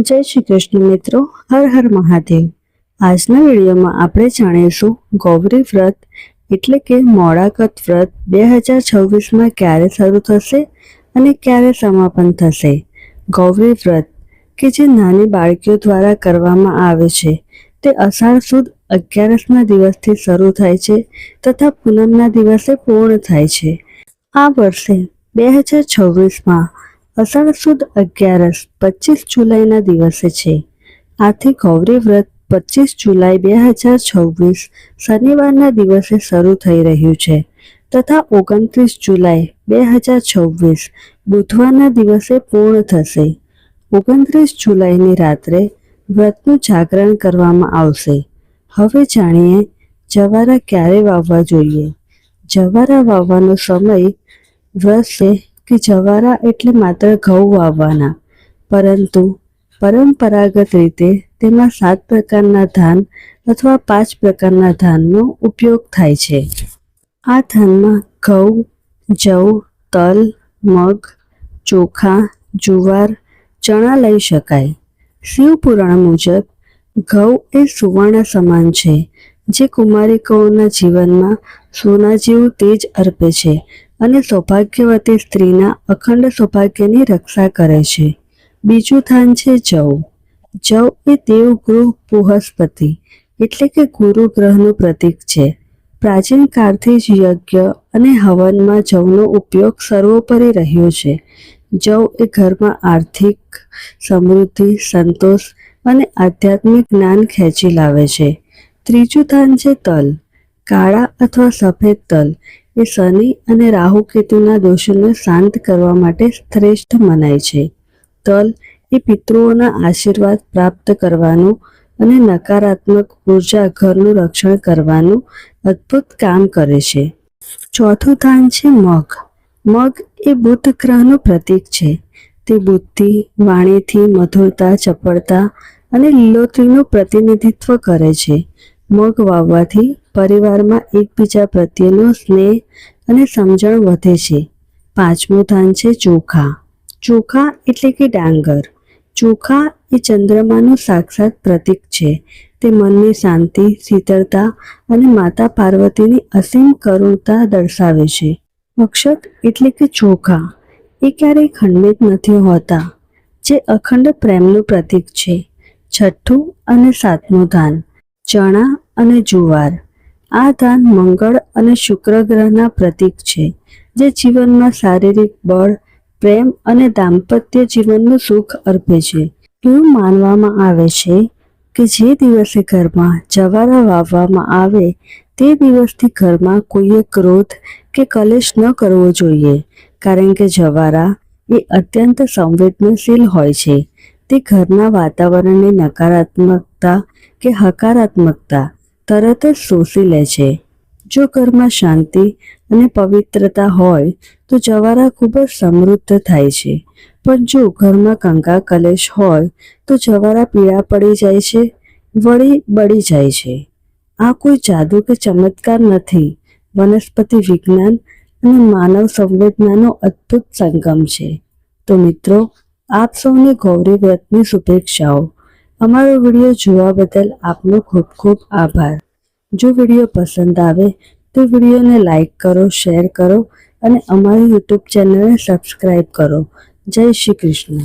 જય શ્રી કૃષ્ણ મિત્રો, હર હર મહાદેવ। આજના વિડીયોમાં આપણે જાણીશું ગૌરી વ્રત એટલે કે મોડાકત વ્રત 2026માં ક્યારે શરૂ થશે અને ક્યારે સમાપન થશે। ગૌરી વ્રત કે જે નાની બાળકીઓ દ્વારા કરવામાં આવે છે તે અષાઢ સુદ 11ના દિવસથી શરૂ થાય છે તથા પૂનમના દિવસે પૂર્ણ થાય છે। આ વર્ષે 2026માં અષાઢ સુદ 11 25 જુલાઈના દિવસે છે। આથી ગૌરી વ્રત 25 જુલાઈ 2026 શનિવારના દિવસે શરૂ થઈ રહ્યું છે તથા 29 જુલાઈ 2026 બુધવારના દિવસે પૂર્ણ થશે। 29 જુલાઈની રાત્રે વ્રતનું જાગરણ કરવામાં આવશે। હવે જાણીએ જવારા ક્યારે વાવવા જોઈએ। જવારા વાવવાનો સમય વ્રત છે કે જવારા એટલે માત્ર ઘઉં વાવવાના, પરંતુ પરંપરાગત રીતે તેમાં 7 પ્રકારના ધાન અથવા 5 પ્રકારના ધાનનો ઉપયોગ થાય છે। આ ધાનમાં ઘઉં, જવ, તલ, મગ, ચોખા, જુવાર, ચણા લઈ શકાય। શિવ પુરાણ મુજબ ઘઉં એ સુવર્ણ સમાન છે જે કુમારિકાઓના જીવનમાં સોના જેવું તેજ અર્પે છે અને સૌભાગ્યવતી સ્ત્રીના અખંડ સૌભાગ્યની રક્ષા કરે છે। બીજું ધાન છે જવ। જવ એ દેવગૃહ બૃહસ્પતિ એટલે કે ગુરુ ગ્રહનું પ્રતીક છે। પ્રાચીન કાળથી જ યજ્ઞ અને હવનમાં જવનો ઉપયોગ સર્વોપરી રહ્યો છે। જવ એ ઘરમાં આર્થિક સમૃદ્ધિ, સંતોષ અને આધ્યાત્મિક જ્ઞાન ખેંચી લાવે છે। ત્રીજું ધાન છે તલ। કાળા અથવા સફેદ તલ એ શનિ અને રાહુ કેતુના દોષોને શાંત કરવા માટે શ્રેષ્ઠ મનાય છે। તલ એ પિતૃઓના આશીર્વાદ પ્રાપ્ત કરવાનું અને નકારાત્મક ઉર્જા ઘરનું રક્ષણ કરવાનું અદ્ભુત કામ કરે છે। ચોથું ધાન છે મગ। મગ એ બુધ ગ્રહનું પ્રતીક છે। તે બુદ્ધિ, વાણીથી મધુરતા, ચપળતા અને લીલોતરીનું પ્રતિનિધિત્વ કરે છે। મગ વાવવાથી પરિવારમાં એકબીજા પ્રત્યેનો સ્નેહ અને સમજણ વધે છે। પાંચમું ધાન છે ચોખા। ચોખા એટલે કે ડાંગર। ચોખા એ ચંદ્રમાનું સાક્ષાત પ્રતીક છે। તે મનની શાંતિ, શીતળતા અને માતા પાર્વતીની અસીમ કરુણતા દર્શાવે છે। અક્ષત એટલે કે ચોખા એ ક્યારેય ખંડિત નથી હોતા, જે અખંડ પ્રેમનું પ્રતીક છે। છઠ્ઠું અને સાતમું ધાન ચણા અને જુવાર। આ ધાન મંગળ અને શુક્ર ગ્રહના પ્રતીક છે, જે જીવનમાં શારીરિક બળ, પ્રેમ અને દાંપત્ય જીવનનું સુખ અર્પે છે। એવું માનવામાં આવે છે કે જે દિવસે ઘરમાં જવારા વાવવામાં આવે તે દિવસથી ઘરમાં કોઈએ ક્રોધ કે કલેશ ન કરવો જોઈએ, કારણ કે જવારા એ અત્યંત સંવેદનશીલ હોય છે। તે ઘરના વાતાવરણની નકારાત્મકતા કે હકારાત્મકતા તરત જ શોષી લે છે। જો ઘરમાં શાંતિ અને પવિત્રતા હોય તો જવારા ખૂબ જ સમૃદ્ધ થાય છે, પણ જો ઘરમાં કંકા કલેશ હોય તો જવારા પીળા પડી જાય છે, વળી બળી જાય છે। આ કોઈ જાદુ કે ચમત્કાર નથી, વનસ્પતિ વિજ્ઞાન અને માનવ સંવેદનાનો અદ્ભુત સંગમ છે। તો મિત્રો, આપ સૌને ગૌરી વ્રતની શુભેચ્છાઓ। અમારો વિડીયો જોવા બદલ આપનો ખૂબ ખૂબ આભાર। જો વિડીયો પસંદ આવે તો વિડીયોને લાઈક કરો, શેર કરો અને અમારી યુટ્યુબ ચેનલને સબસ્ક્રાઈબ કરો। જય શ્રી કૃષ્ણ।